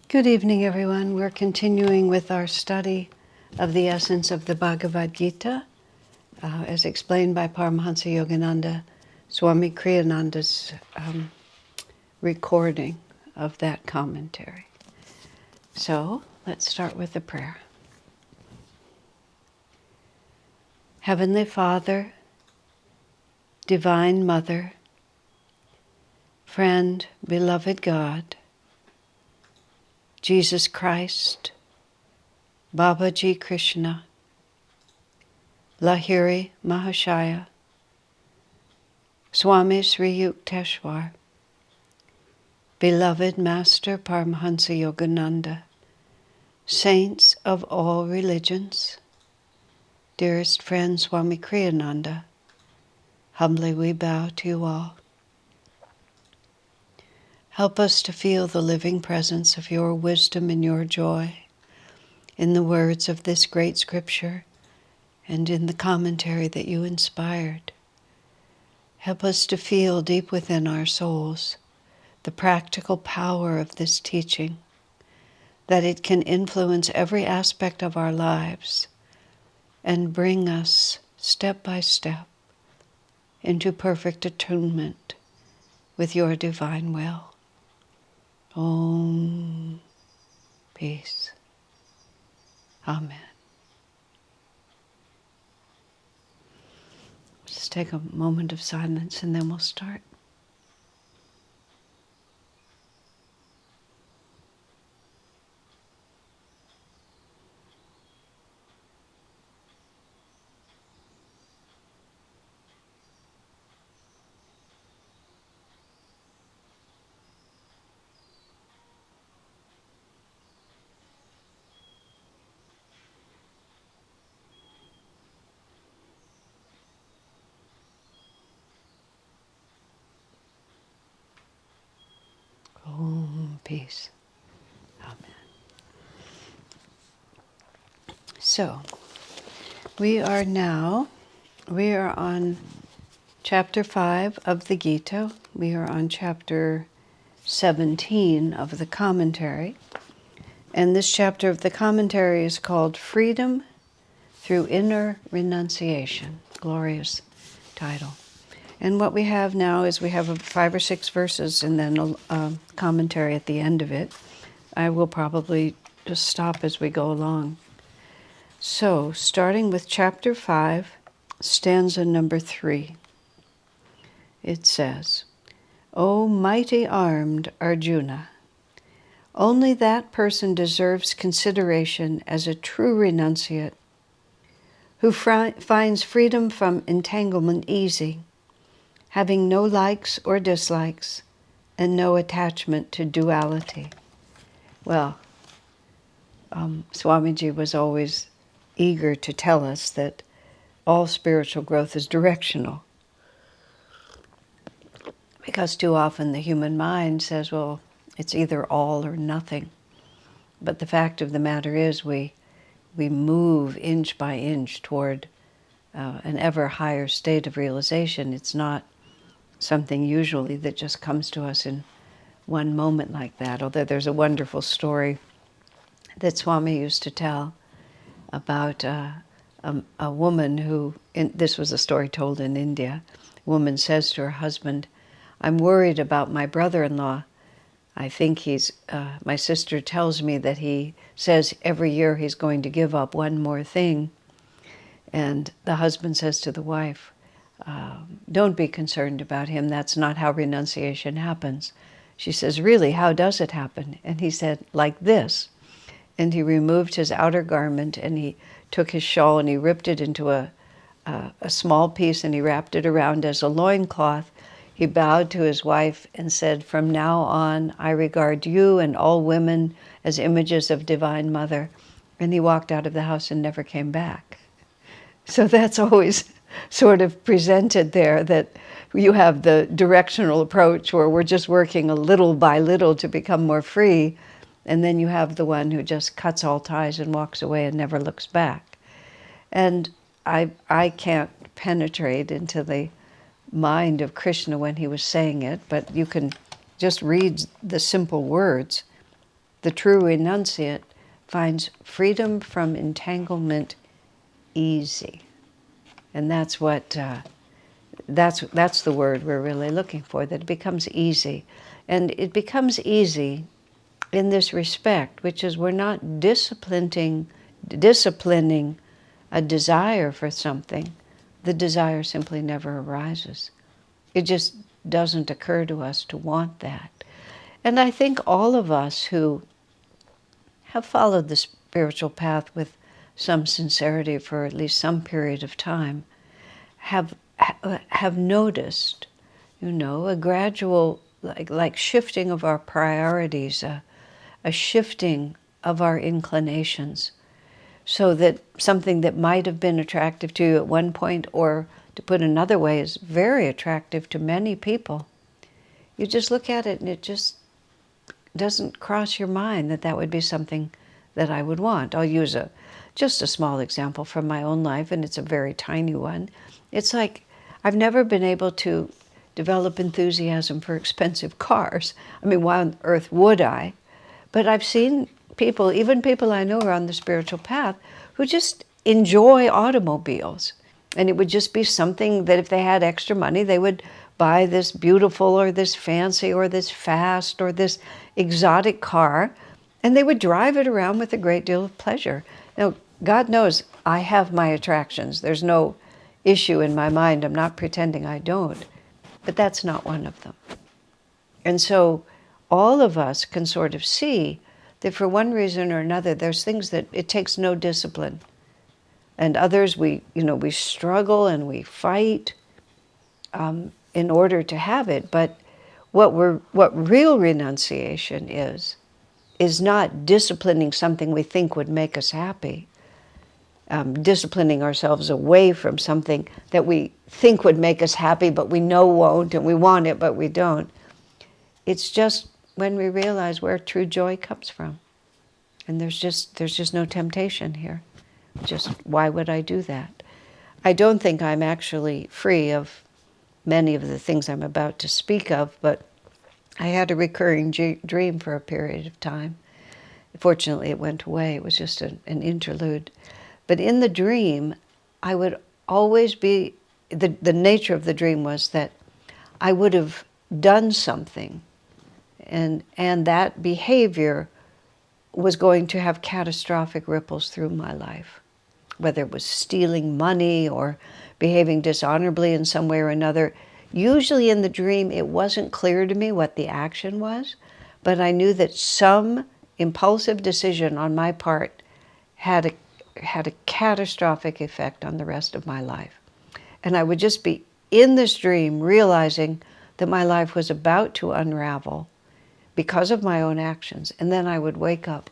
Good evening, everyone. We're continuing with our study of the essence of the Bhagavad Gita, as explained by Paramahansa Yogananda, Swami Kriyananda's recording of that commentary. So, let's start with a prayer. Heavenly Father, Divine Mother, Friend, Beloved God, Jesus Christ, Babaji Krishna, Lahiri Mahashaya, Swami Sri Yukteswar, Beloved Master Paramahansa Yogananda, Saints of all religions, dearest friend Swami Kriyananda, humbly we bow to you all. Help us to feel the living presence of your wisdom and your joy in the words of this great scripture and in the commentary that you inspired. Help us to feel deep within our souls the practical power of this teaching, that it can influence every aspect of our lives and bring us step by step into perfect attunement with your divine will. Om. Peace. Amen. Just take a moment of silence and then we'll start. Om. Peace. Amen. So, we are on chapter 5 of the Gita. We are on chapter 17 of the commentary. And this chapter of the commentary is called Freedom Through Inner Renunciation. Glorious title. And what we have now is we have 5 or 6 verses and then a commentary at the end of it. I will probably just stop as we go along. So, starting with chapter 5, stanza number 3, it says, O mighty armed Arjuna, only that person deserves consideration as a true renunciate who finds freedom from entanglement easy, having no likes or dislikes, and no attachment to duality. Well, Swamiji was always eager to tell us that all spiritual growth is directional. Because too often the human mind says, well, it's either all or nothing. But the fact of the matter is we move inch by inch toward an ever higher state of realization. It's not something usually that just comes to us in one moment like that, although there's a wonderful story that Swami used to tell about a woman who, this was a story told in India, a woman says to her husband, I'm worried about my brother-in-law. I think my sister tells me that he says every year he's going to give up one more thing. And the husband says to the wife, don't be concerned about him. That's not how renunciation happens. She says, really, how does it happen? And he said, like this. And he removed his outer garment and he took his shawl and he ripped it into a small piece and he wrapped it around as a loincloth. He bowed to his wife and said, from now on, I regard you and all women as images of Divine Mother. And he walked out of the house and never came back. So that's always sort of presented there, that you have the directional approach where we're just working a little by little to become more free, and then you have the one who just cuts all ties and walks away and never looks back. And I can't penetrate into the mind of Krishna when he was saying it, but you can just read the simple words The true renunciate finds freedom from entanglement easy. And that's what, that's the word we're really looking for, that it becomes easy. And it becomes easy in this respect, which is we're not disciplining a desire for something. The desire simply never arises. It just doesn't occur to us to want that. And I think all of us who have followed the spiritual path with some sincerity for at least some period of time have noticed, a gradual, like shifting of our priorities, a shifting of our inclinations, so that something that might have been attractive to you at one point, or to put another way, is very attractive to many people, you just look at it and it just doesn't cross your mind that that would be something that I would want. I'll use just a small example from my own life, and it's a very tiny one. It's like I've never been able to develop enthusiasm for expensive cars. I mean, why on earth would I? But I've seen people, even people I know are on the spiritual path, who just enjoy automobiles. And it would just be something that if they had extra money, they would buy this beautiful or this fancy or this fast or this exotic car, and they would drive it around with a great deal of pleasure. Now, God knows I have my attractions. There's no issue in my mind. I'm not pretending I don't. But that's not one of them. And so all of us can sort of see that for one reason or another, there's things that it takes no discipline. And others, we struggle and we fight in order to have it. But what real renunciation is not disciplining something we think would make us happy, disciplining ourselves away from something that we think would make us happy, but we know won't, and we want it, but we don't. It's just when we realize where true joy comes from. And there's just no temptation here. Just why would I do that? I don't think I'm actually free of many of the things I'm about to speak of, but I had a recurring dream for a period of time. Fortunately, it went away. It was just an interlude. But in the dream, I would always be, the nature of the dream was that I would have done something, and that behavior was going to have catastrophic ripples through my life. Whether it was stealing money or behaving dishonorably in some way or another. Usually in the dream, it wasn't clear to me what the action was, but I knew that some impulsive decision on my part had a catastrophic effect on the rest of my life. And I would just be in this dream realizing that my life was about to unravel because of my own actions. And then I would wake up,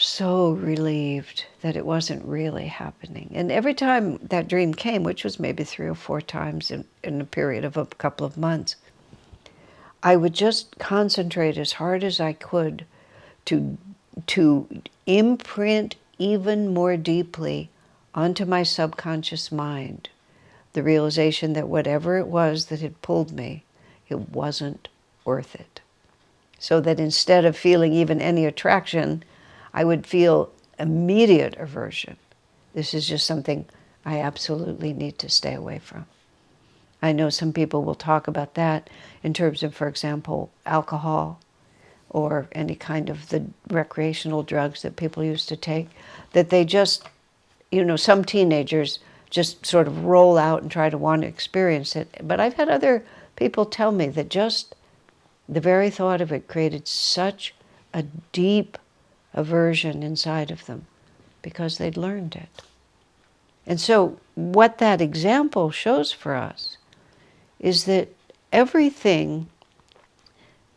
so relieved that it wasn't really happening. And every time that dream came, which was maybe 3 or 4 times in a period of a couple of months, I would just concentrate as hard as I could to imprint even more deeply onto my subconscious mind the realization that whatever it was that had pulled me, it wasn't worth it. So that instead of feeling even any attraction, I would feel immediate aversion. This is just something I absolutely need to stay away from. I know some people will talk about that in terms of, for example, alcohol or any kind of the recreational drugs that people used to take, that they just, some teenagers just sort of roll out and try to want to experience it. But I've had other people tell me that just the very thought of it created such a deep aversion inside of them because they'd learned it. And so what that example shows for us is that everything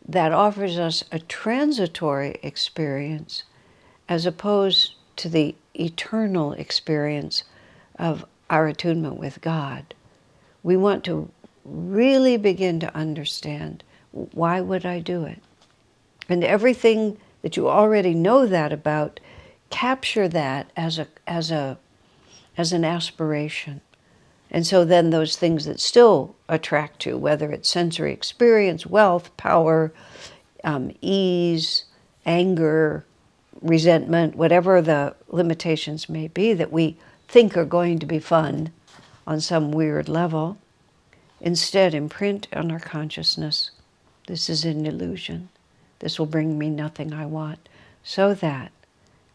that offers us a transitory experience as opposed to the eternal experience of our attunement with God, we want to really begin to understand, why would I do it? And everything that you already know that about, capture that as an aspiration. And so then those things that still attract you, whether it's sensory experience, wealth, power, ease, anger, resentment, whatever the limitations may be that we think are going to be fun on some weird level, instead imprint on our consciousness, this is an illusion. This will bring me nothing I want, so that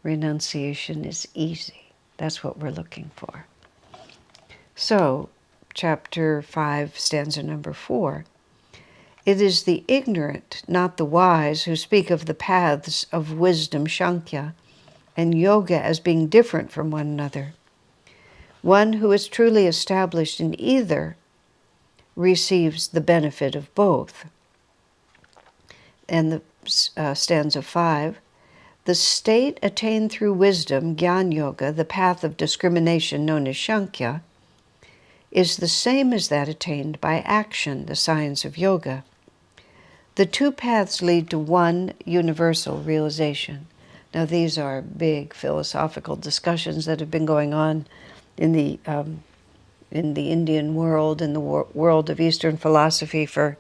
renunciation is easy. That's what we're looking for. So, chapter 5, stanza number 4. It is the ignorant, not the wise, who speak of the paths of wisdom, Sankhya, and yoga as being different from one another. One who is truly established in either receives the benefit of both. And the stanza 5, the state attained through wisdom, Jnana Yoga, the path of discrimination known as Sankhya, is the same as that attained by action, the science of yoga. The two paths lead to one universal realization. Now, these are big philosophical discussions that have been going on in the Indian world, in the world of Eastern philosophy for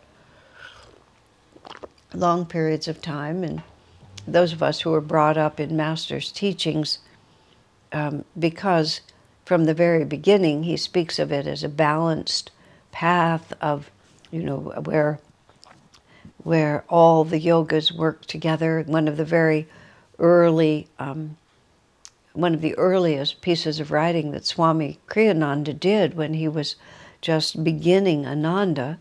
long periods of time. And those of us who were brought up in Master's teachings, because from the very beginning he speaks of it as a balanced path of, where all the yogas work together. One of the earliest pieces of writing that Swami Kriyananda did when he was just beginning Ananda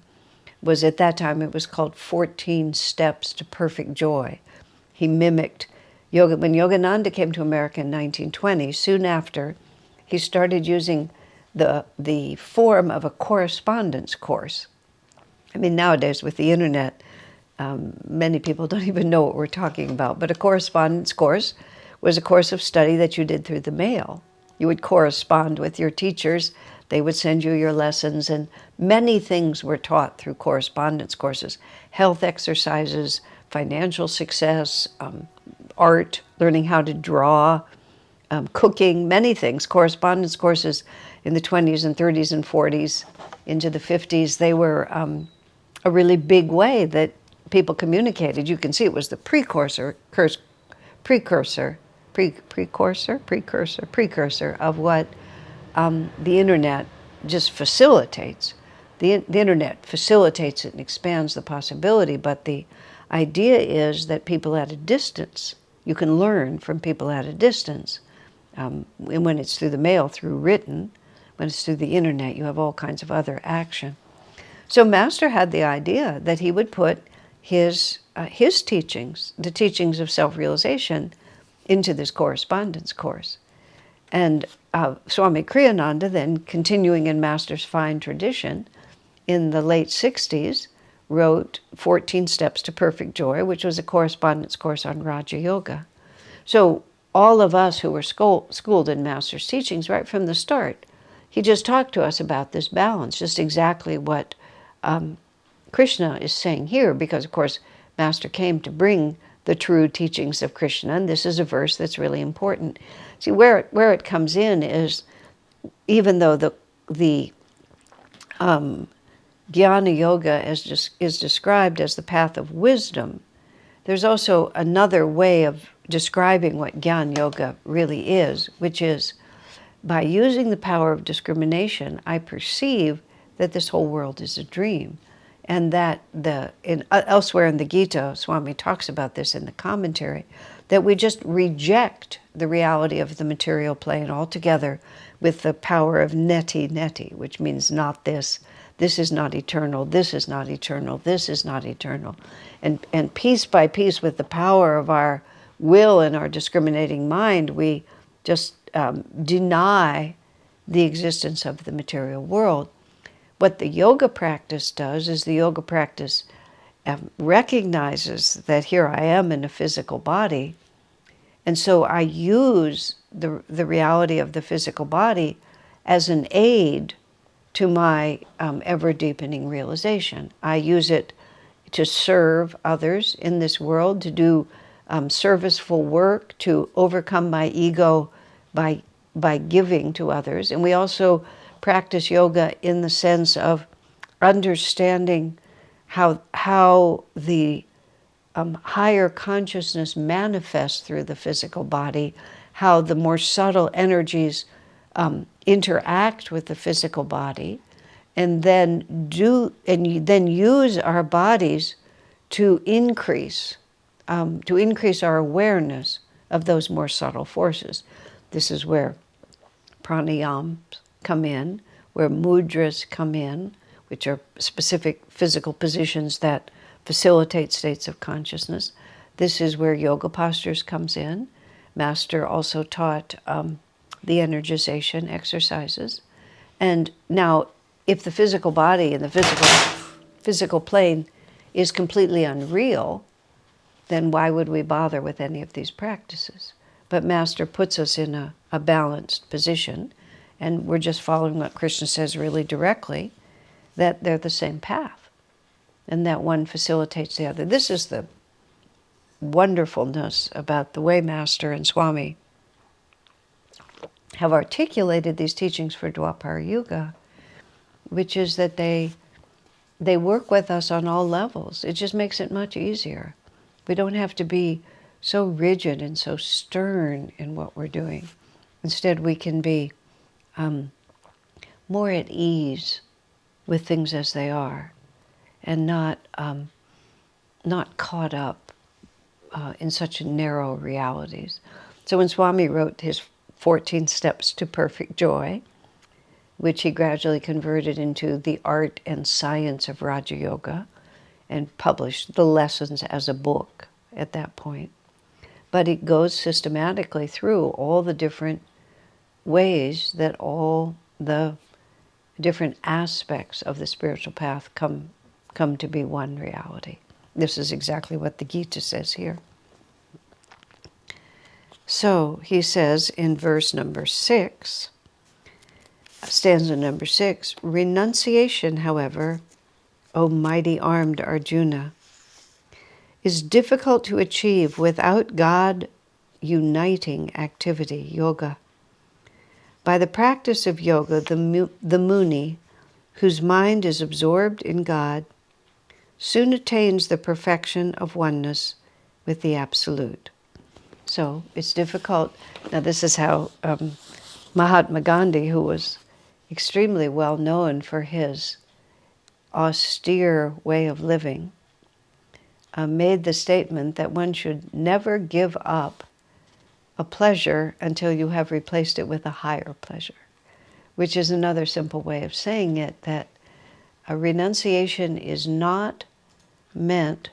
was, at that time it was called 14 Steps to Perfect Joy. He mimicked yoga. When Yogananda came to America in 1920, soon after, he started using the form of a correspondence course. I mean, nowadays with the internet, many people don't even know what we're talking about, but a correspondence course was a course of study that you did through the mail. You would correspond with your teachers, they would send you your lessons, and many things were taught through correspondence courses. Health exercises, financial success, art, learning how to draw, cooking, many things. Correspondence courses in the 20s and 30s and 40s into the 50s, they were a really big way that people communicated. You can see it was the precursor of what the internet just facilitates. The internet facilitates it and expands the possibility, but the idea is that people at a distance, you can learn from people at a distance. When it's through the mail, through written, when it's through the internet, you have all kinds of other action. So Master had the idea that he would put his teachings, the teachings of self-realization, into this correspondence course. And Swami Kriyananda, then continuing in Master's fine tradition, in the late 60s, wrote 14 Steps to Perfect Joy, which was a correspondence course on Raja Yoga. So all of us who were schooled in Master's teachings right from the start, he just talked to us about this balance, just exactly what Krishna is saying here, because of course Master came to bring the true teachings of Krishna, and this is a verse that's really important. See, where it comes in is, even though the Jnana Yoga is described as the path of wisdom, there's also another way of describing what Jnana Yoga really is, which is, by using the power of discrimination, I perceive that this whole world is a dream. And that elsewhere in the Gita, Swami talks about this in the commentary, that we just reject the reality of the material plane altogether with the power of neti, which means not this. This is not eternal. This is not eternal. This is not eternal. And piece by piece, with the power of our will and our discriminating mind, we just deny the existence of the material world. What the yoga practice does is the yoga practice recognizes that here I am in a physical body, and so I use the reality of the physical body as an aid to my ever-deepening realization. I use it to serve others in this world, to do serviceful work, to overcome my ego by giving to others. And we also practice yoga in the sense of understanding how the higher consciousness manifests through the physical body, how the more subtle energies interact with the physical body, and then use our bodies to increase our awareness of those more subtle forces. This is where pranayams come in, where mudras come in, which are specific physical positions that facilitate states of consciousness. This is where yoga postures comes in. Master also taught the energization exercises. And now, if the physical body and the physical plane is completely unreal, then why would we bother with any of these practices? But Master puts us in a balanced position, and we're just following what Krishna says really directly, that they're the same path, and that one facilitates the other. This is the wonderfulness about the way Master and Swami have articulated these teachings for Dwapara Yuga, which is that they work with us on all levels. It just makes it much easier. We don't have to be so rigid and so stern in what we're doing. Instead, we can be more at ease with things as they are, and not caught up in such narrow realities. So when Swami wrote his 14 Steps to Perfect Joy, which he gradually converted into the art and science of Raja Yoga, and published the lessons as a book at that point. But it goes systematically through all the different ways that all the different aspects of the spiritual path come to be one reality. This is exactly what the Gita says here. So he says in verse number 6, stanza number 6, renunciation, however, O mighty armed Arjuna, is difficult to achieve without God uniting activity, yoga. By the practice of yoga, the Muni, whose mind is absorbed in God, soon attains the perfection of oneness with the Absolute. So it's difficult. Now this is how Mahatma Gandhi, who was extremely well known for his austere way of living, made the statement that one should never give up a pleasure until you have replaced it with a higher pleasure, which is another simple way of saying it, that a renunciation is not meant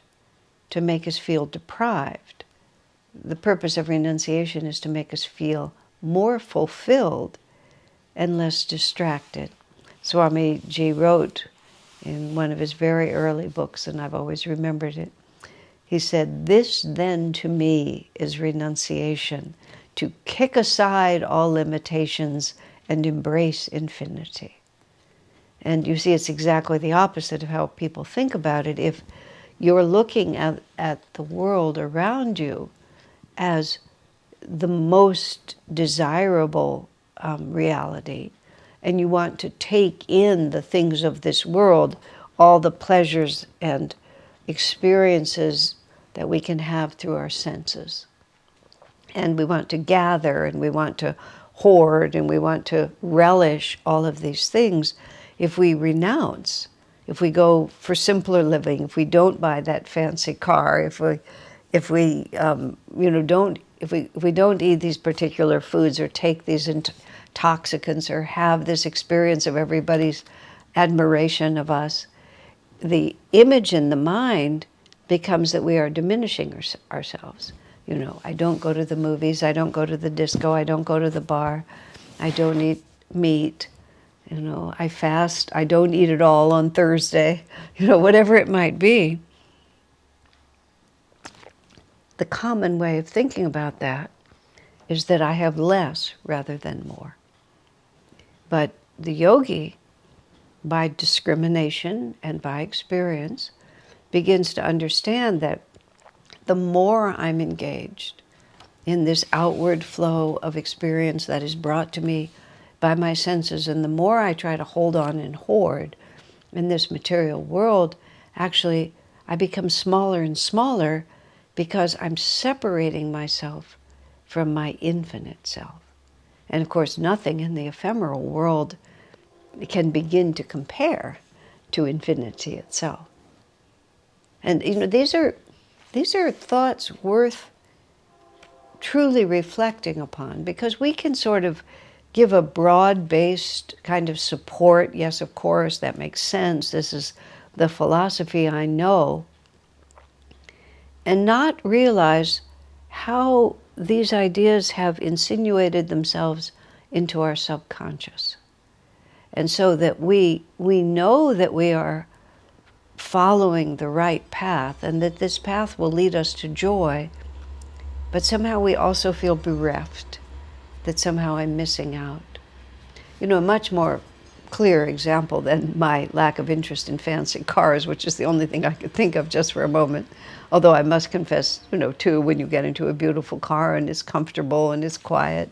to make us feel deprived. The purpose of renunciation is to make us feel more fulfilled and less distracted. Swamiji wrote in one of his very early books, and I've always remembered it, he said, "This then to me is renunciation, to kick aside all limitations and embrace infinity." And you see, it's exactly the opposite of how people think about it. If you're looking at the world around you as the most desirable reality, and you want to take in the things of this world, all the pleasures and experiences that we can have through our senses, and we want to gather, and we want to hoard, and we want to relish all of these things, if we renounce, if we go for simpler living, if we don't buy that fancy car, if we don't eat these particular foods or take these intoxicants or have this experience of everybody's admiration of us, the image in the mind becomes that we are diminishing ourselves. You know, I don't go to the movies, I don't go to the disco, I don't go to the bar, I don't eat meat, you know, I fast, I don't eat at all on Thursday, you know, whatever it might be. The common way of thinking about that is that I have less rather than more. But the yogi, by discrimination and by experience, begins to understand that the more I'm engaged in this outward flow of experience that is brought to me by my senses, and the more I try to hold on and hoard in this material world, actually I become smaller and smaller because I'm separating myself from my infinite self. And of course, nothing in the ephemeral world can begin to compare to infinity itself. And these are thoughts worth truly reflecting upon, because we can sort of give a broad-based kind of support. Yes, of course, that makes sense. This is the philosophy I know. And not realize how these ideas have insinuated themselves into our subconscious. And so that we know that we are following the right path, and that this path will lead us to joy, but somehow we also feel bereft, that somehow I'm missing out. A much more clear example than my lack of interest in fancy cars, which is the only thing I could think of just for a moment. Although I must confess, too, when you get into a beautiful car and it's comfortable and it's quiet.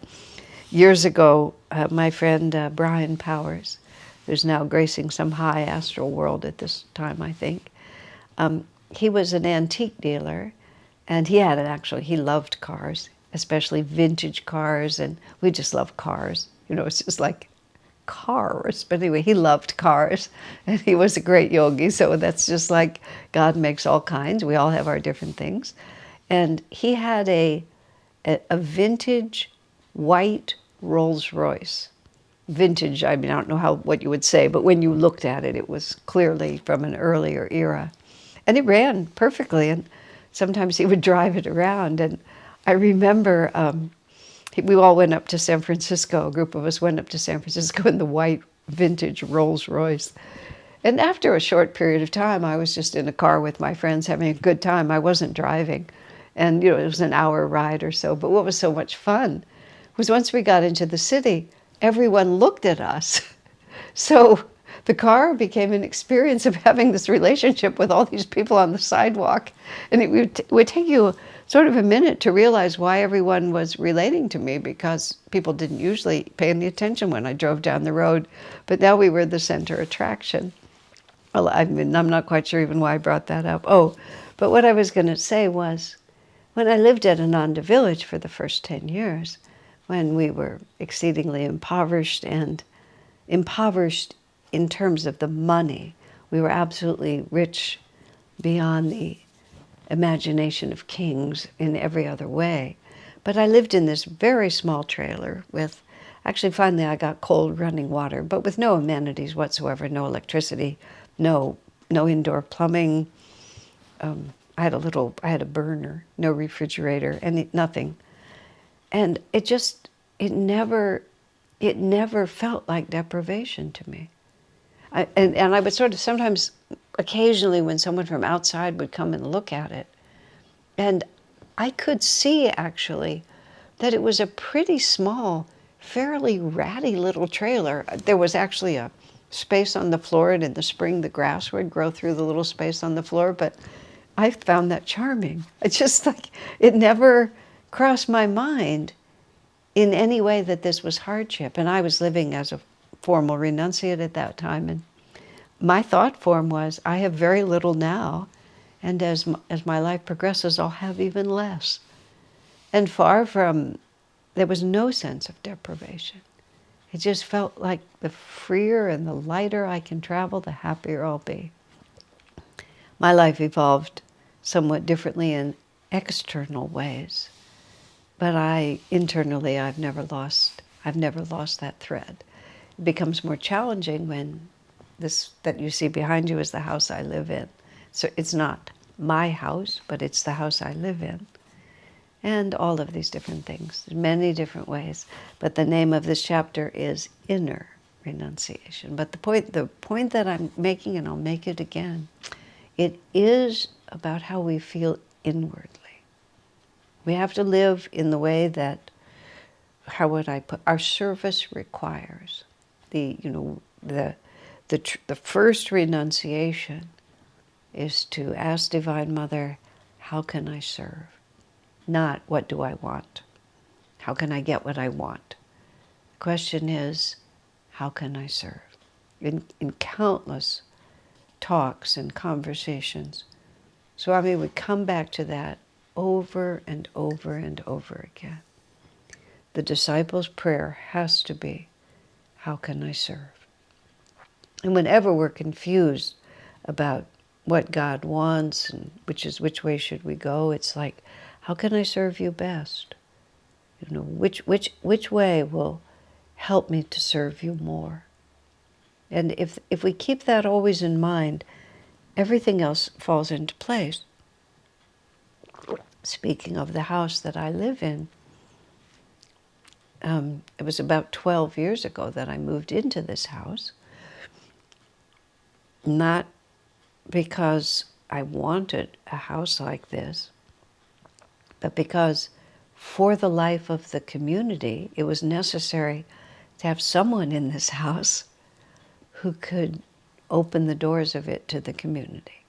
Years ago, my friend Brian Powers, who's now gracing some high astral world at this time, I think, he was an antique dealer, and he loved cars, especially vintage cars, and we just love cars. It's just like cars. But anyway, he loved cars, and he was a great yogi, so that's just like God makes all kinds. We all have our different things. And he had a vintage white Rolls Royce. Vintage, I don't know what you would say, but when you looked at it, it was clearly from an earlier era. And it ran perfectly, and sometimes he would drive it around. And I remember we all went up to San Francisco, a group of us went up to San Francisco in the white vintage Rolls Royce. And after a short period of time, I was just in a car with my friends having a good time. I wasn't driving. And it was an hour ride or so. But what was so much fun was once we got into the city, everyone looked at us. So the car became an experience of having this relationship with all these people on the sidewalk. And it would take you sort of a minute to realize why everyone was relating to me, because people didn't usually pay any attention when I drove down the road. But now we were the center attraction. Well, I'm not quite sure even why I brought that up. Oh, but what I was going to say was, when I lived at Ananda Village for the first 10 years, when we were exceedingly impoverished, and impoverished in terms of the money, we were absolutely rich beyond the imagination of kings in every other way. But I lived in this very small trailer with, actually finally I got cold running water, but with no amenities whatsoever, no electricity, no indoor plumbing. I had a burner, no refrigerator, nothing. And it never felt like deprivation to me. And I would sort of sometimes, occasionally when someone from outside would come and look at it, and I could see actually that it was a pretty small, fairly ratty little trailer. There was actually a space on the floor, and in the spring the grass would grow through the little space on the floor, but I found that charming. It's just like, it never crossed my mind in any way that this was hardship. And I was living as a formal renunciate at that time, and my thought form was, I have very little now, and as my life progresses, I'll have even less. And there was no sense of deprivation. It just felt like the freer and the lighter I can travel, the happier I'll be. My life evolved somewhat differently in external ways, but internally I've never lost that thread. It becomes more challenging when this that you see behind you is the house I live in. So it's not my house, but it's the house I live in. And all of these different things, many different ways. But the name of this chapter is Inner Renunciation. But the point that I'm making, and I'll make it again, it is about how we feel inwardly. We have to live in the way that, how would I put, our service requires. The first renunciation is to ask Divine Mother, how can I serve? Not, what do I want? How can I get what I want? The question is, how can I serve? In countless talks and conversations, Swami would come back to that over and over and over again. The disciple's prayer has to be, how can I serve? And whenever we're confused about what God wants and which way should we go, it's like, how can I serve you best? You know, which way will help me to serve you more? And if we keep that always in mind, everything else falls into place. Speaking of the house that I live in, it was about 12 years ago that I moved into this house. Not because I wanted a house like this, but because for the life of the community, it was necessary to have someone in this house who could open the doors of it to the community.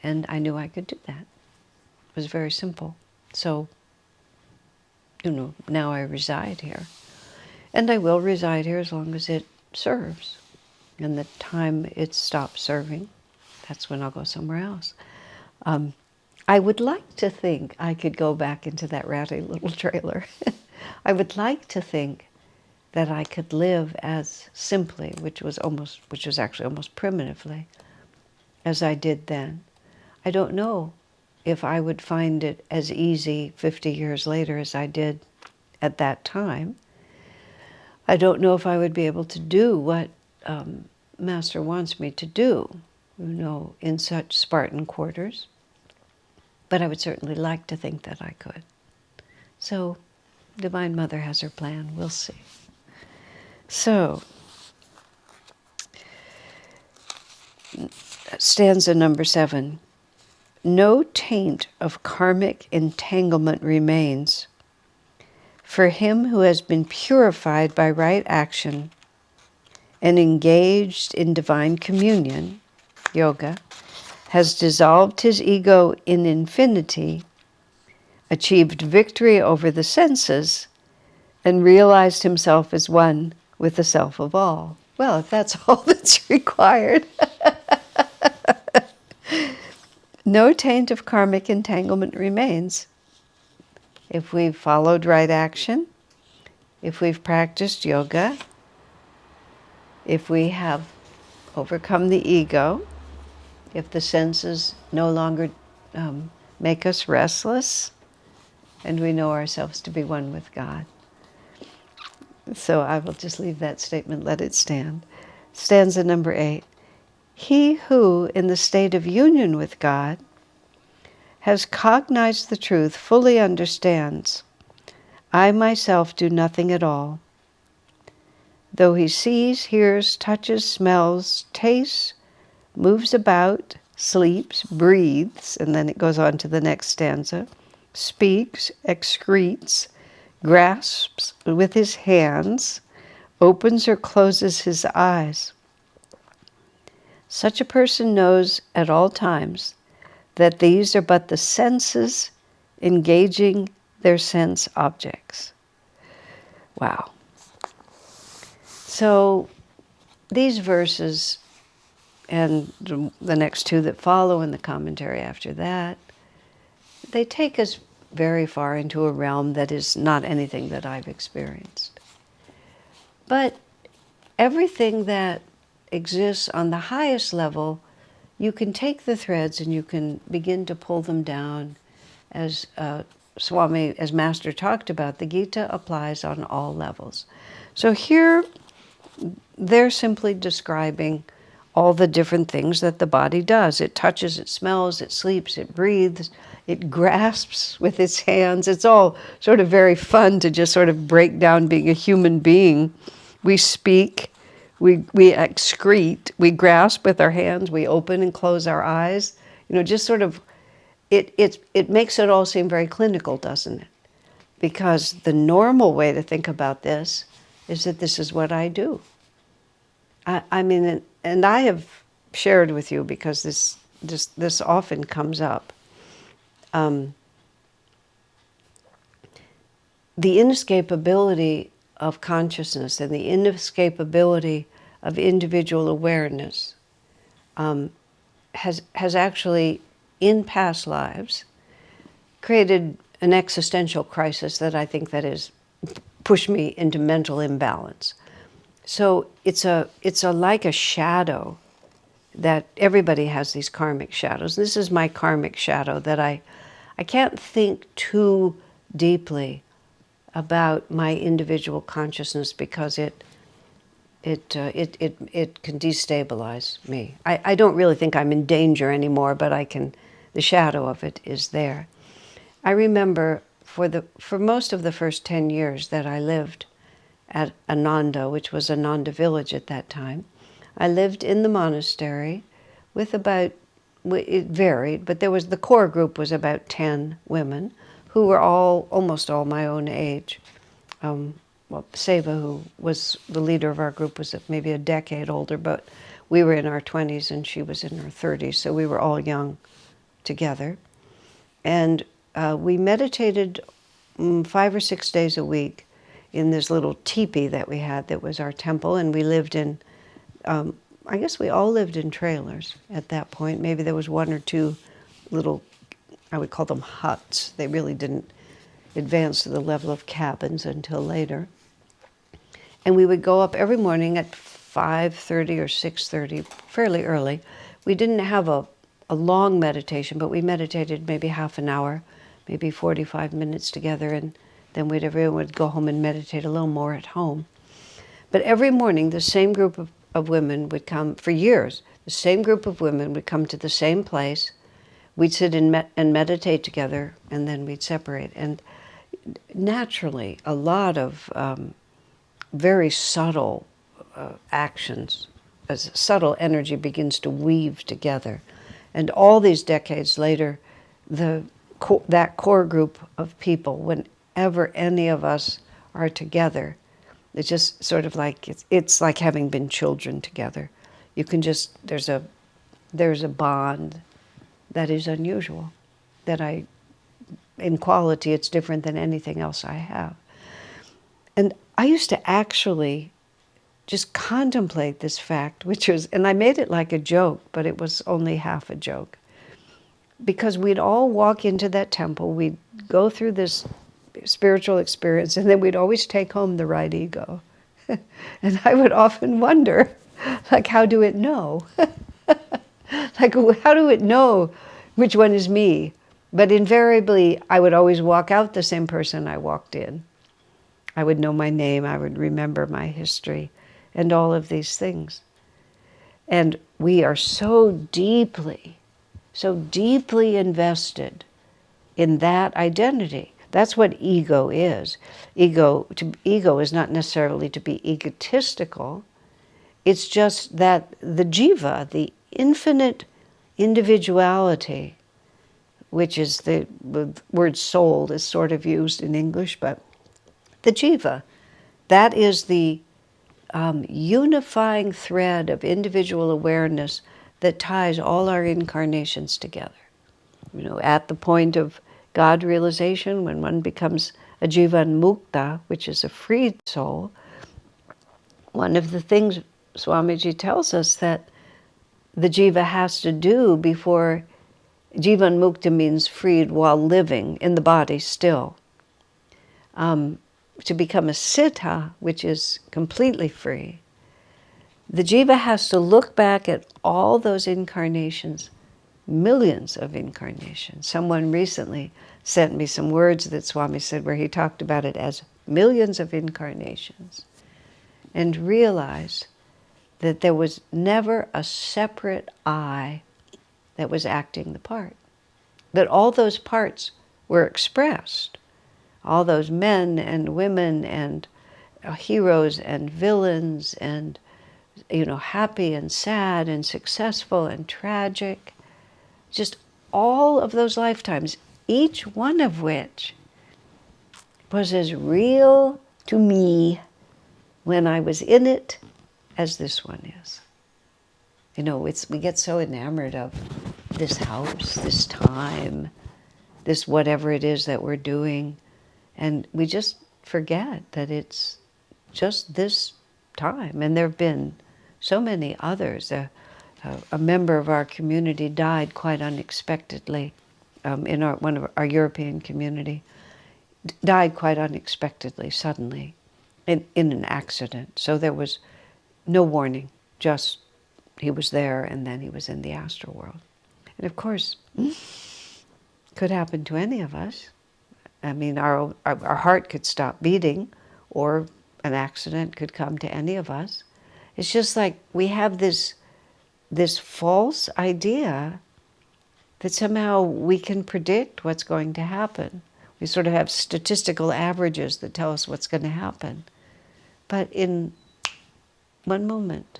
And I knew I could do that. It was very simple. So, you know, now I reside here. And I will reside here as long as it serves. And the time it stops serving, that's when I'll go somewhere else. I would like to think I could go back into that ratty little trailer. I would like to think that I could live as simply, which was actually almost primitively, as I did then. I don't know if I would find it as easy 50 years later as I did at that time. I don't know if I would be able to do what Master wants me to do, you know, in such Spartan quarters. But I would certainly like to think that I could. So, Divine Mother has her plan. We'll see. So, stanza number 7. No taint of karmic entanglement remains for him who has been purified by right action and engaged in divine communion, yoga, has dissolved his ego in infinity, achieved victory over the senses, and realized himself as one with the self of all. Well, if that's all that's required. No taint of karmic entanglement remains. If we've followed right action, if we've practiced yoga, if we have overcome the ego, if the senses no longer make us restless, and we know ourselves to be one with God. So I will just leave that statement, let it stand. Stanza number 8. He who, in the state of union with God, has cognized the truth, fully understands, I myself do nothing at all. Though he sees, hears, touches, smells, tastes, moves about, sleeps, breathes, and then it goes on to the next stanza, speaks, excretes, grasps with his hands, opens or closes his eyes. Such a person knows at all times that these are but the senses engaging their sense objects. Wow. So these verses and the next two that follow and the commentary after that, they take us very far into a realm that is not anything that I've experienced. But everything that exists on the highest level, you can take the threads and you can begin to pull them down. As Swami, as Master talked about, the Gita applies on all levels. So here, they're simply describing all the different things that the body does. It touches, it smells, it sleeps, it breathes, it grasps with its hands. It's all sort of very fun to just sort of break down being a human being. We speak, we excrete, we grasp with our hands, we open and close our eyes. You know, just sort of, it makes it all seem very clinical, doesn't it? Because the normal way to think about this is that this is what I do. I mean, and I have shared with you because this often comes up. The inescapability of consciousness and the inescapability of individual awareness has actually, in past lives, created an existential crisis that I think that has pushed me into mental imbalance. So it's like a shadow that everybody has these karmic shadows. This is my karmic shadow that I can't think too deeply about my individual consciousness because it can destabilize me. I don't really think I'm in danger anymore, but the shadow of it is there. I remember for most of the first 10 years that I lived at Ananda, which was Ananda village at that time, I lived in the monastery with it varied, but the core group was about 10 women who were almost all my own age. Seva, who was the leader of our group, was maybe a decade older, but we were in our 20s and she was in her 30s, so we were all young together. And we meditated 5 or 6 days a week in this little teepee that we had that was our temple, and we lived in, I guess we all lived in trailers at that point. Maybe there was 1 or 2 little, I would call them huts. They really didn't advance to the level of cabins until later. And we would go up every morning at 5:30 or 6:30, fairly early. We didn't have a long meditation, but we meditated maybe half an hour, maybe 45 minutes together, and then everyone would go home and meditate a little more at home. But every morning, the same group of women would come, for years, the same group of women would come to the same place. We'd sit and meditate together, and then we'd separate. And naturally, a lot of very subtle actions, as subtle energy begins to weave together. And all these decades later, that core group of people, whenever any of us are together, it's just sort of like, it's like having been children together. You can just, there's a bond that is unusual, in quality, it's different than anything else I have. And I used to actually just contemplate this fact, and I made it like a joke, but it was only half a joke. Because we'd all walk into that temple, we'd go through this spiritual experience, and then we'd always take home the right ego. And I would often wonder, like, how do it know? Like, how do it know which one is me? But invariably, I would always walk out the same person I walked in. I would know my name, I would remember my history, and all of these things. And we are so deeply invested in that identity. That's what ego is. Ego is not necessarily to be egotistical. It's just that the jiva, the infinite individuality, which is the word soul is sort of used in English, but the jiva, that is the unifying thread of individual awareness that ties all our incarnations together. You know, at the point of God realization, when one becomes a jivan mukta, which is a freed soul, one of the things Swamiji tells us that the jiva has to do before jivan mukta means freed while living in the body still. To become a siddha, which is completely free, the jiva has to look back at all those incarnations, millions of incarnations. Someone recently sent me some words that Swami said where he talked about it as millions of incarnations, and realize that there was never a separate I that was acting the part. That all those parts were expressed. All those men and women and heroes and villains and, happy and sad and successful and tragic. Just all of those lifetimes, each one of which was as real to me when I was in it as this one is. We get so enamored of this house, this time, this whatever it is that we're doing, and we just forget that it's just this time. And there have been so many others. A member of our community died quite unexpectedly in one of our European community, died quite unexpectedly, suddenly, in an accident. So there was no warning, just he was there and then he was in the astral world. And of course, could happen to any of us. I mean, our heart could stop beating, or an accident could come to any of us. It's just like we have this false idea that somehow we can predict what's going to happen. We sort of have statistical averages that tell us what's going to happen. But in one moment,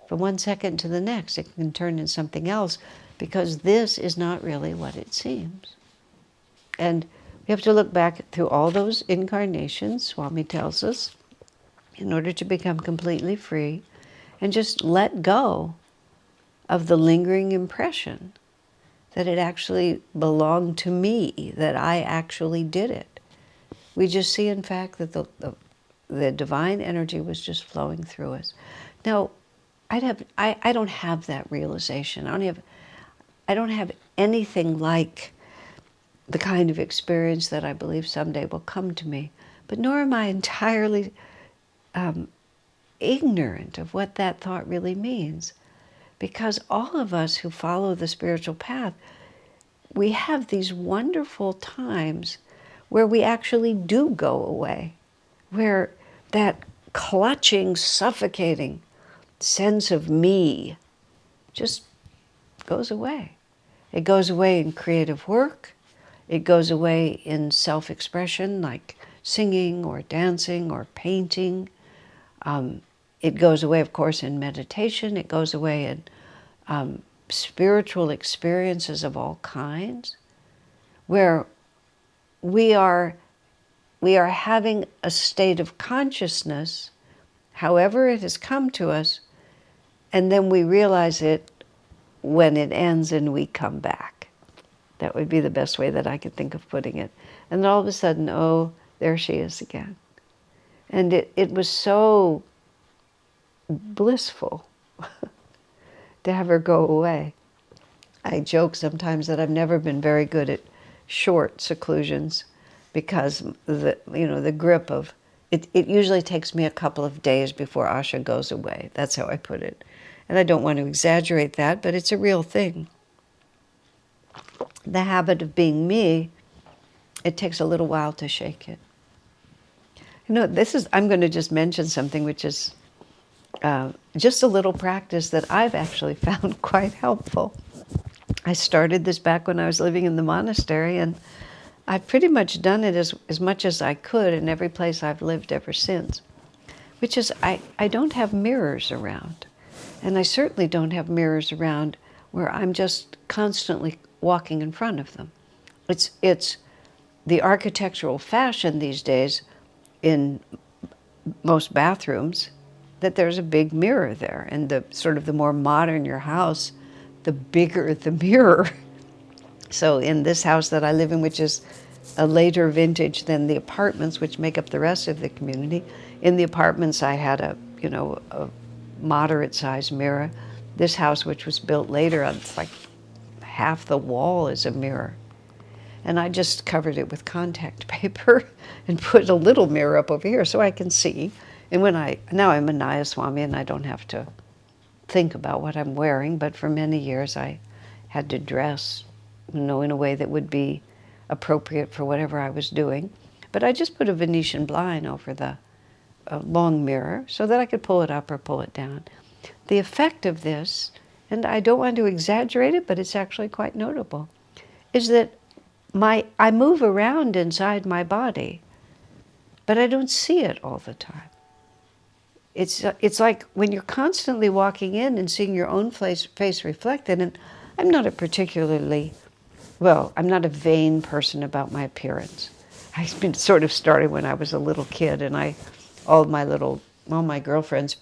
from 1 second to the next, it can turn into something else, because this is not really what it seems. And we have to look back through all those incarnations, Swami tells us, in order to become completely free, and just let go of the lingering impression that it actually belonged to me, that I actually did it. We just see, in fact, that the divine energy was just flowing through us. Now, I don't have that realization. I don't have anything like the kind of experience that I believe someday will come to me. But nor am I entirely ignorant of what that thought really means. Because all of us who follow the spiritual path, we have these wonderful times where we actually do go away, where that clutching, suffocating sense of me just goes away. It goes away in creative work. It goes away in self-expression, like singing or dancing or painting. It goes away, of course, in meditation. It goes away in spiritual experiences of all kinds, where we are having a state of consciousness, however it has come to us, and then we realize it when it ends and we come back. That would be the best way that I could think of putting it. And then all of a sudden, oh, there she is again. And it was so blissful to have her go away. I joke sometimes that I've never been very good at short seclusions, because the grip of it usually takes me a couple of days before Asha goes away. That's how I put it. And I don't want to exaggerate that, but it's a real thing. The habit of being me, it takes a little while to shake it. I'm going to just mention something which is just a little practice that I've actually found quite helpful. I started this back when I was living in the monastery, and I've pretty much done it as much as I could in every place I've lived ever since, which is I don't have mirrors around. And I certainly don't have mirrors around where I'm just constantly walking in front of them. It's the architectural fashion these days in most bathrooms that there's a big mirror there. And the more modern your house, the bigger the mirror. So in this house that I live in, which is a later vintage than the apartments, which make up the rest of the community, in the apartments I had a moderate-sized mirror. This house, which was built later, it's like half the wall is a mirror. And I just covered it with contact paper and put a little mirror up over here so I can see. And now I'm a Nayaswami and I don't have to think about what I'm wearing, but for many years I had to dress, in a way that would be appropriate for whatever I was doing. But I just put a Venetian blind over the long mirror so that I could pull it up or pull it down. The effect of this, and I don't want to exaggerate it, but it's actually quite notable, is that I move around inside my body, but I don't see it all the time. It's like when you're constantly walking in and seeing your own face reflected, and I'm not I'm not a vain person about my appearance. I've been sort of started when I was a little kid, and all my girlfriends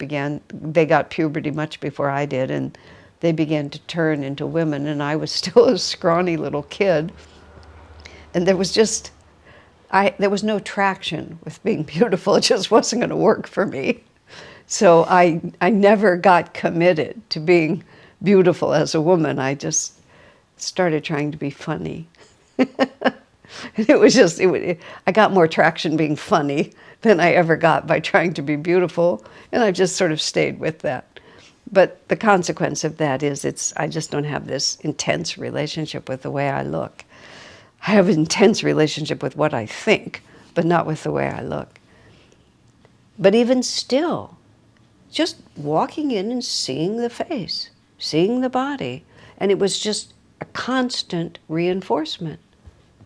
they got puberty much before I did, and they began to turn into women, and I was still a scrawny little kid. And there was no traction with being beautiful. It just wasn't going to work for me. So I never got committed to being beautiful as a woman. I just started trying to be funny. And it was just, I got more traction being funny than I ever got by trying to be beautiful, and I just sort of stayed with that. But the consequence of that is I just don't have this intense relationship with the way I look. I have an intense relationship with what I think, but not with the way I look. But even still, just walking in and seeing the face, seeing the body, and it was just a constant reinforcement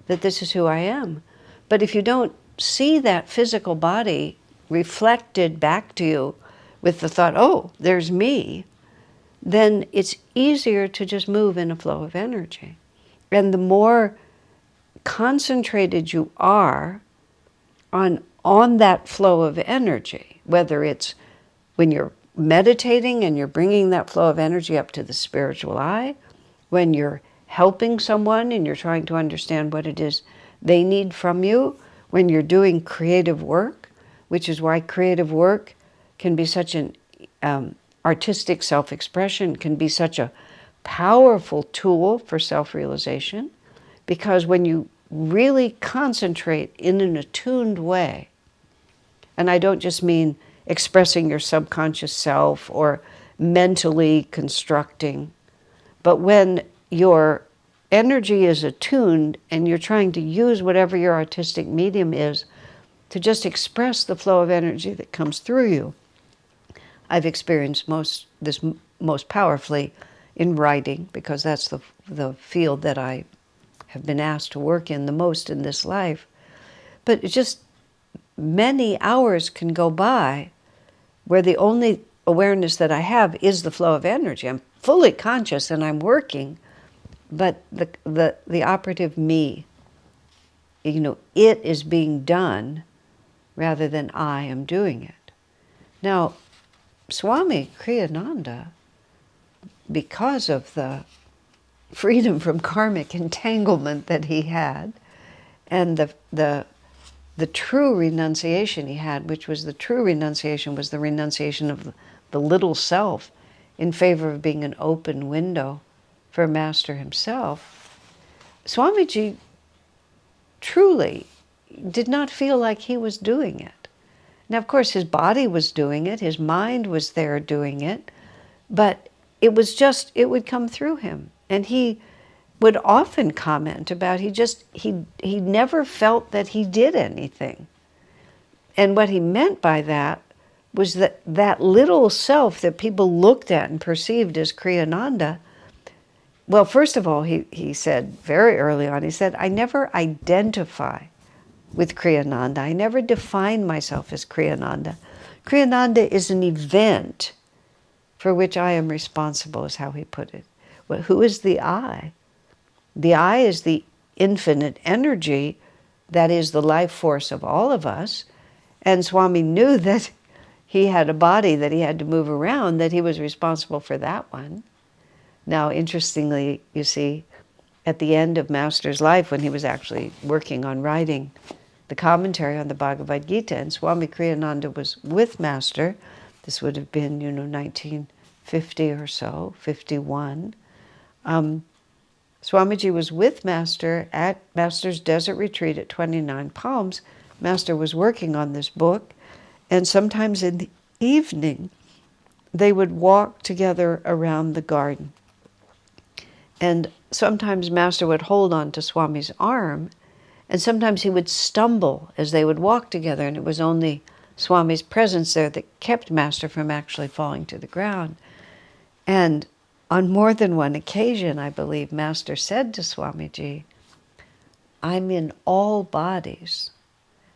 that this is who I am. But if you don't see that physical body reflected back to you with the thought, oh, there's me, then it's easier to just move in a flow of energy. And the more concentrated you are on that flow of energy, whether it's when you're meditating and you're bringing that flow of energy up to the spiritual eye, when you're helping someone and you're trying to understand what it is they need from you, when you're doing creative work, which is why creative work can be such an artistic self-expression, can be such a powerful tool for self-realization, because when you really concentrate in an attuned way, and I don't just mean expressing your subconscious self or mentally constructing, but when your energy is attuned and you're trying to use whatever your artistic medium is to just express the flow of energy that comes through you. I've experienced this most powerfully in writing, because that's the field that I have been asked to work in the most in this life. But it's just many hours can go by where the only awareness that I have is the flow of energy. I'm fully conscious and I'm working, but the operative me, it is being done rather than I am doing it. Now, Swami Kriyananda, because of the freedom from karmic entanglement that he had, and the true renunciation he had, which was the true renunciation, was the renunciation of the little self in favor of being an open window for Master himself, Swamiji truly did not feel like he was doing it. Now, of course, his body was doing it, his mind was there doing it, but it would come through him. And he would often comment about he never felt that he did anything. And what he meant by that was that little self that people looked at and perceived as Kriyananda, well, first of all, he said very early on, he said, I never identify with Kriyananda. I never define myself as Kriyananda. Kriyananda is an event for which I am responsible, is how he put it. Well, who is the I? The I is the infinite energy that is the life force of all of us. And Swami knew that he had a body that he had to move around, that he was responsible for that one. Now, interestingly, you see, at the end of Master's life, when he was actually working on writing the commentary on the Bhagavad Gita, and Swami Kriyananda was with Master, this would have been, 1950 or so, 51. Swamiji was with Master at Master's desert retreat at 29 Palms. Master was working on this book, and sometimes in the evening, they would walk together around the garden. And sometimes Master would hold on to Swami's arm, and sometimes he would stumble as they would walk together, and it was only Swami's presence there that kept Master from actually falling to the ground. And on more than one occasion, I believe, Master said to Swamiji, I'm in all bodies.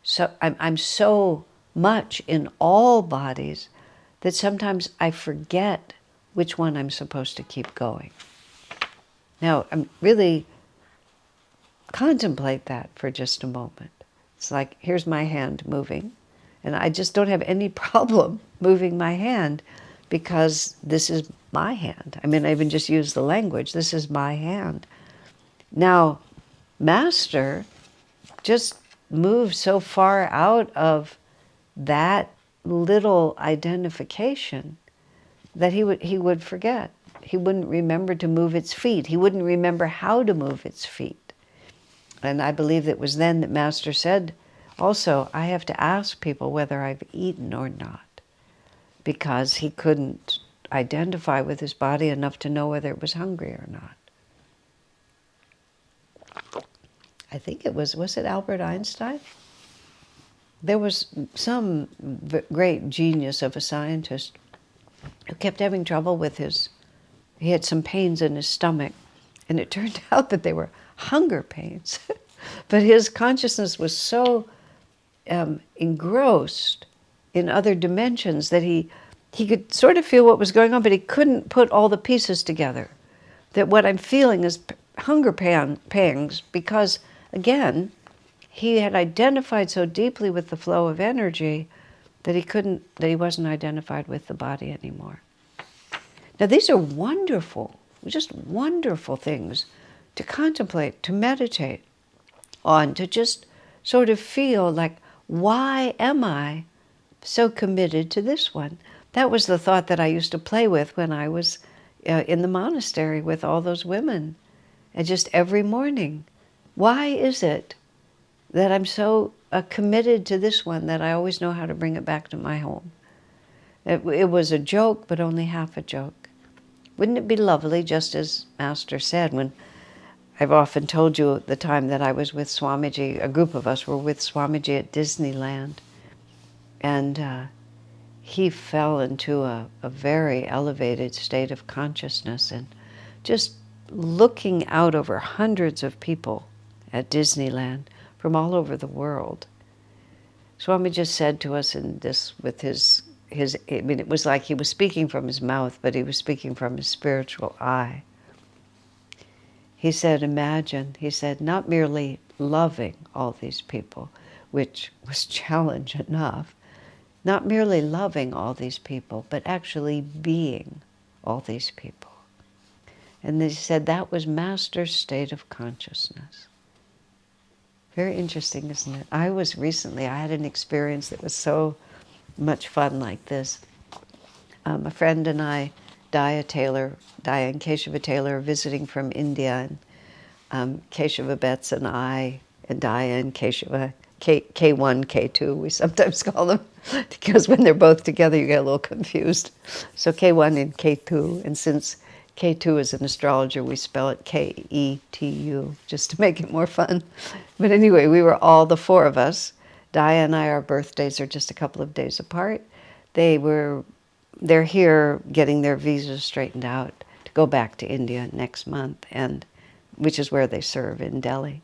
So I'm so much in all bodies that sometimes I forget which one I'm supposed to keep going. Now, really contemplate that for just a moment. It's like, here's my hand moving, and I just don't have any problem moving my hand because this is my hand. I mean, I even just use the language, this is my hand. Now, Master just moved so far out of that little identification that he would forget. He wouldn't remember to move its feet. He wouldn't remember how to move its feet. And I believe it was then that Master said, also, I have to ask people whether I've eaten or not, because he couldn't identify with his body enough to know whether it was hungry or not. I think it was it Albert Einstein? There was some great genius of a scientist who kept having trouble with he had some pains in his stomach, and it turned out that they were hunger pains. But his consciousness was so engrossed in other dimensions that he could sort of feel what was going on, but he couldn't put all the pieces together. That what I'm feeling is hunger pangs because, again, he had identified so deeply with the flow of energy that he wasn't identified with the body anymore. Now these are wonderful, just wonderful things to contemplate, to meditate on, to just sort of feel like, why am I so committed to this one? That was the thought that I used to play with when I was in the monastery with all those women. And just every morning, why is it that I'm so committed to this one that I always know how to bring it back to my home? It was a joke, but only half a joke. Wouldn't it be lovely, just as Master said, when I've often told you the time that I was with Swamiji, a group of us were with Swamiji at Disneyland, and he fell into a very elevated state of consciousness, and just looking out over hundreds of people at Disneyland from all over the world. Swami just said to us in this, with his, I mean, it was like he was speaking from his mouth, but he was speaking from his spiritual eye. He said, imagine, he said, not merely loving all these people, which was challenge enough, not merely loving all these people, but actually being all these people. And he said that was Master's state of consciousness. Very interesting, isn't it? I had an experience that was so much fun like this. A friend and I, Daya and Keshava Taylor, are visiting from India, and Keshava Betts and I, and Daya and Keshava, K1, K2, we sometimes call them, because when they're both together you get a little confused. So K1 and K2, and since K2 is an astrologer, we spell it Ketu, just to make it more fun. But anyway, we were all, the four of us, Daya and I, our birthdays are just a couple of days apart. They're here getting their visas straightened out to go back to India next month, and which is where they serve in Delhi.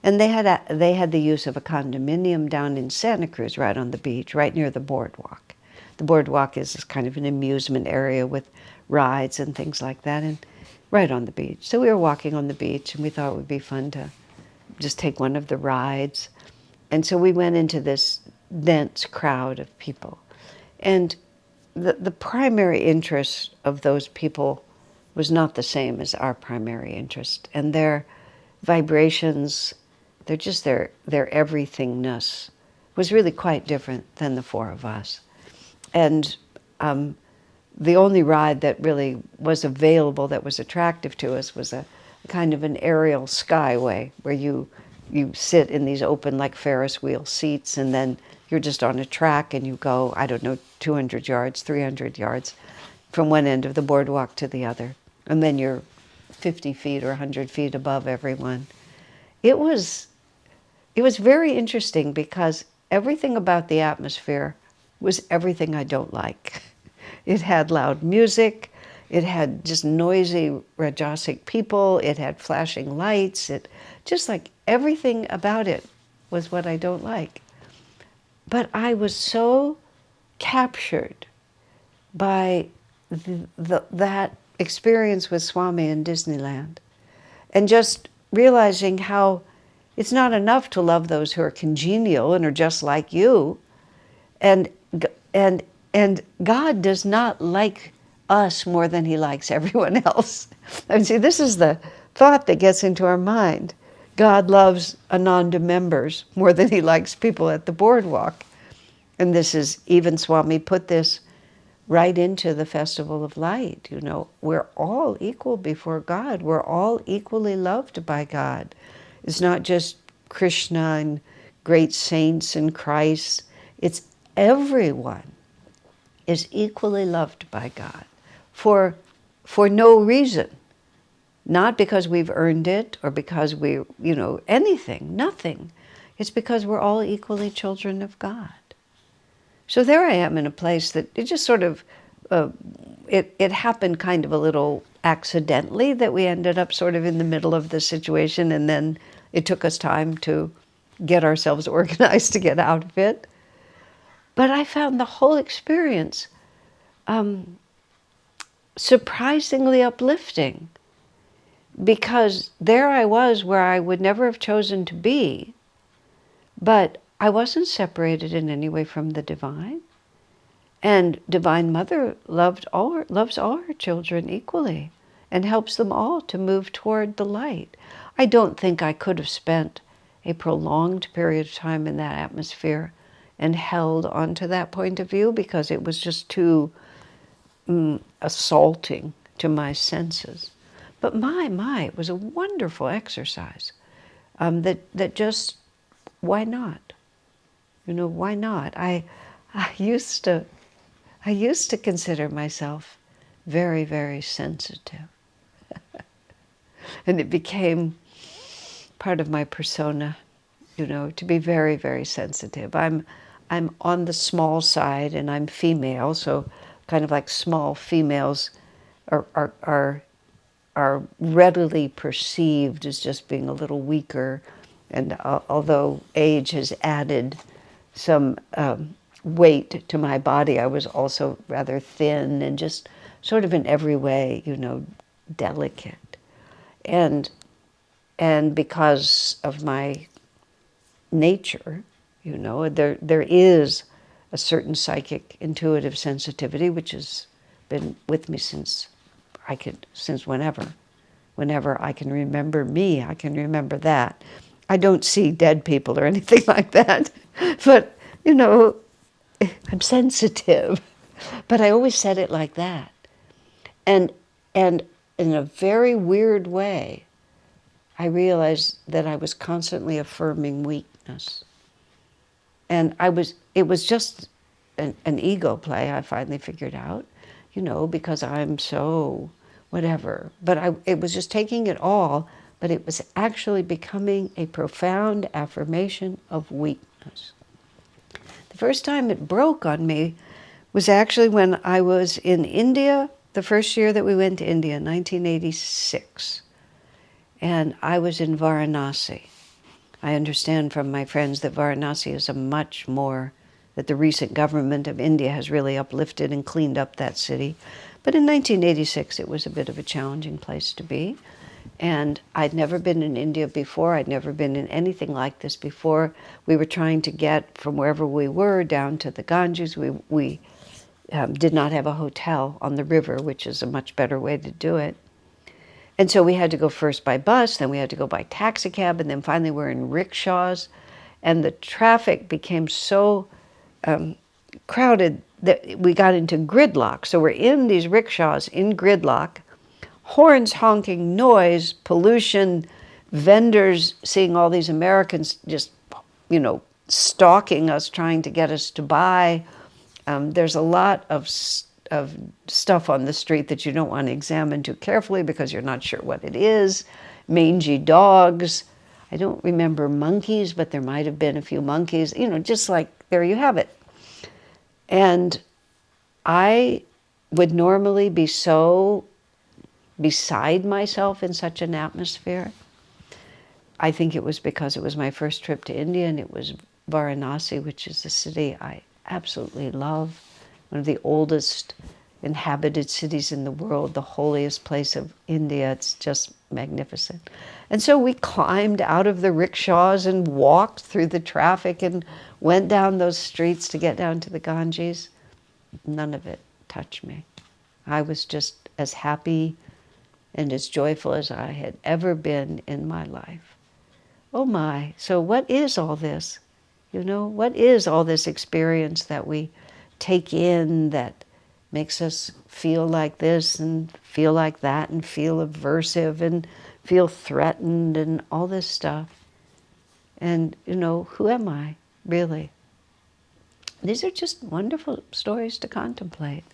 And they had the use of a condominium down in Santa Cruz, right on the beach, right near the boardwalk. The boardwalk is kind of an amusement area with rides and things like that, and right on the beach. So we were walking on the beach, and we thought it would be fun to just take one of the rides. And so we went into this dense crowd of people. And the primary interest of those people was not the same as our primary interest. And their vibrations, their everythingness was really quite different than the four of us. And the only ride that really was available that was attractive to us was a kind of an aerial skyway where you sit in these open, like Ferris wheel seats, and then you're just on a track and you go, I don't know, 200 yards, 300 yards from one end of the boardwalk to the other. And then you're 50 feet or 100 feet above everyone. It was very interesting because everything about the atmosphere was everything I don't like. It had loud music, it had just noisy Rajasic people, it had flashing lights, just like everything about it was what I don't like. But I was so captured by that experience with Swami in Disneyland, and just realizing how it's not enough to love those who are congenial and are just like you, and God does not like us more than he likes everyone else. And see, this is the thought that gets into our mind. God loves Ananda members more than he likes people at the boardwalk. And this is, even Swami put this right into the Festival of Light. We're all equal before God. We're all equally loved by God. It's not just Krishna and great saints and Christ. It's everyone is equally loved by God for no reason. Not because we've earned it or because we, anything, nothing. It's because we're all equally children of God. So there I am in a place that it just sort of, it happened kind of a little accidentally that we ended up sort of in the middle of the situation, and then it took us time to get ourselves organized to get out of it. But I found the whole experience surprisingly uplifting, because there I was where I would never have chosen to be, but I wasn't separated in any way from the divine. And Divine Mother loves all her children equally and helps them all to move toward the light. I don't think I could have spent a prolonged period of time in that atmosphere and held on to that point of view, because it was just too assaulting to my senses. But my, it was a wonderful exercise. That just, why not? Why not? I used to consider myself very, very sensitive. And it became part of my persona, to be very, very sensitive. I'm on the small side, and I'm female, so kind of like small females are readily perceived as just being a little weaker. And although age has added some weight to my body, I was also rather thin and just sort of in every way, delicate. And because of my nature, there is a certain psychic, intuitive sensitivity which has been with me since whenever. Whenever I can remember me, I can remember that. I don't see dead people or anything like that, but I'm sensitive. But I always said it like that, and in a very weird way, I realized that I was constantly affirming weakness, and it was just an ego play. I finally figured out, because I'm so whatever. But it was just taking it all, but it was actually becoming a profound affirmation of weakness. The first time it broke on me was actually when I was in India, the first year that we went to India, 1986. And I was in Varanasi. I understand from my friends that Varanasi is that the recent government of India has really uplifted and cleaned up that city. But in 1986, it was a bit of a challenging place to be. And I'd never been in India before. I'd never been in anything like this before. We were trying to get from wherever we were down to the Ganges. We did not have a hotel on the river, which is a much better way to do it. And so we had to go first by bus, then we had to go by taxi cab, and then finally we're in rickshaws. And the traffic became so crowded that we got into gridlock. So we're in these rickshaws in gridlock, horns honking, noise, pollution, vendors seeing all these Americans just, stalking us, trying to get us to buy. There's a lot of stuff on the street that you don't want to examine too carefully because you're not sure what it is. Mangy dogs. I don't remember monkeys, but there might have been a few monkeys, just like there you have it. And I would normally be so beside myself in such an atmosphere. I think it was because it was my first trip to India, and it was Varanasi, which is a city I absolutely love, one of the oldest inhabited cities in the world, the holiest place of India. It's just magnificent. And so we climbed out of the rickshaws and walked through the traffic and went down those streets to get down to the Ganges. None of it touched me. I was just as happy and as joyful as I had ever been in my life. Oh my, so what is all this? What is all this experience that we take in that makes us feel like this and feel like that and feel aversive and feel threatened and all this stuff. And, who am I, really? These are just wonderful stories to contemplate.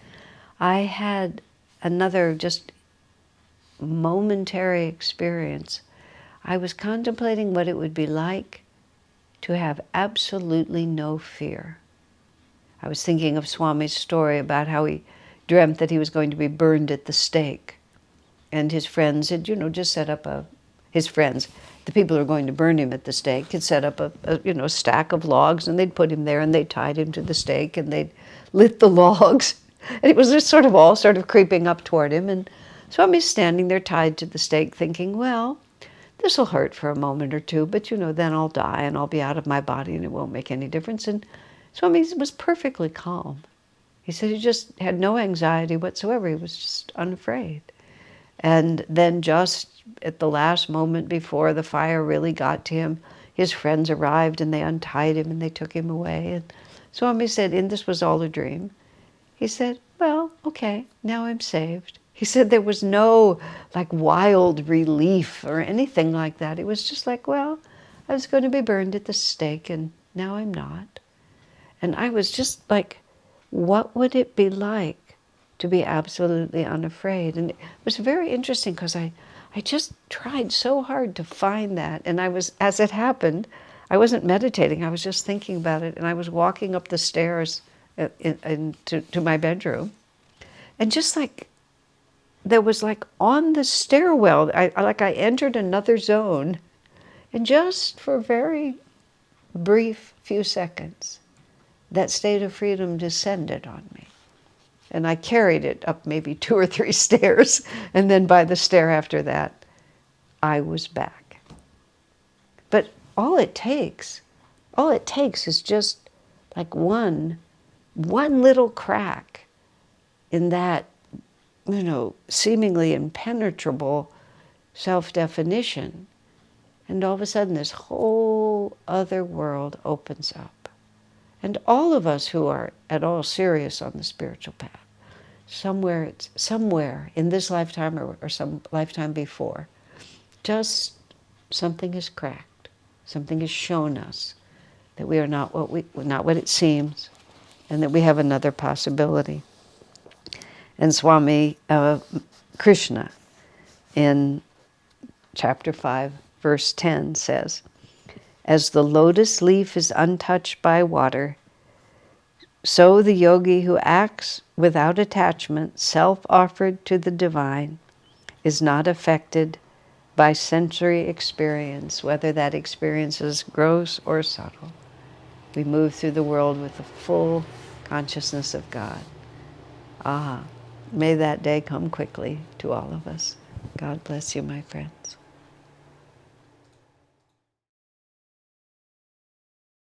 I had another just momentary experience. I was contemplating what it would be like to have absolutely no fear. I was thinking of Swami's story about how he dreamt that he was going to be burned at the stake. And his friends had, just set up his friends, the people who were going to burn him at the stake, had set up a stack of logs, and they'd put him there, and they tied him to the stake, and they'd lit the logs. And it was just all creeping up toward him. And Swami's standing there tied to the stake thinking, well, this will hurt for a moment or two, but then I'll die and I'll be out of my body and it won't make any difference. And Swami was perfectly calm. He said he just had no anxiety whatsoever. He was just unafraid. And then just at the last moment before the fire really got to him, his friends arrived and they untied him and they took him away. And Swami said, and this was all a dream. He said, well, okay, now I'm saved. He said there was no wild relief or anything like that. It was just well, I was going to be burned at the stake and now I'm not. And I was just what would it be like to be absolutely unafraid? And it was very interesting because I just tried so hard to find that. And I was, as it happened, I wasn't meditating, I was just thinking about it. And I was walking up the stairs to my bedroom. And just there was on the stairwell, I entered another zone. And just for a very brief few seconds, that state of freedom descended on me. And I carried it up maybe 2 or 3 stairs. And then by the stair after that, I was back. But all it takes is just one little crack in that, seemingly impenetrable self-definition. And all of a sudden this whole other world opens up. And all of us who are at all serious on the spiritual path, somewhere in this lifetime or some lifetime before, just something is cracked. Something has shown us that we are not what it seems, and that we have another possibility. And Swami Krishna in chapter 5, verse 10 says, as the lotus leaf is untouched by water, so the yogi who acts without attachment, self-offered to the divine, is not affected by sensory experience, whether that experience is gross or subtle. We move through the world with the full consciousness of God. May that day come quickly to all of us. God bless you, my friends.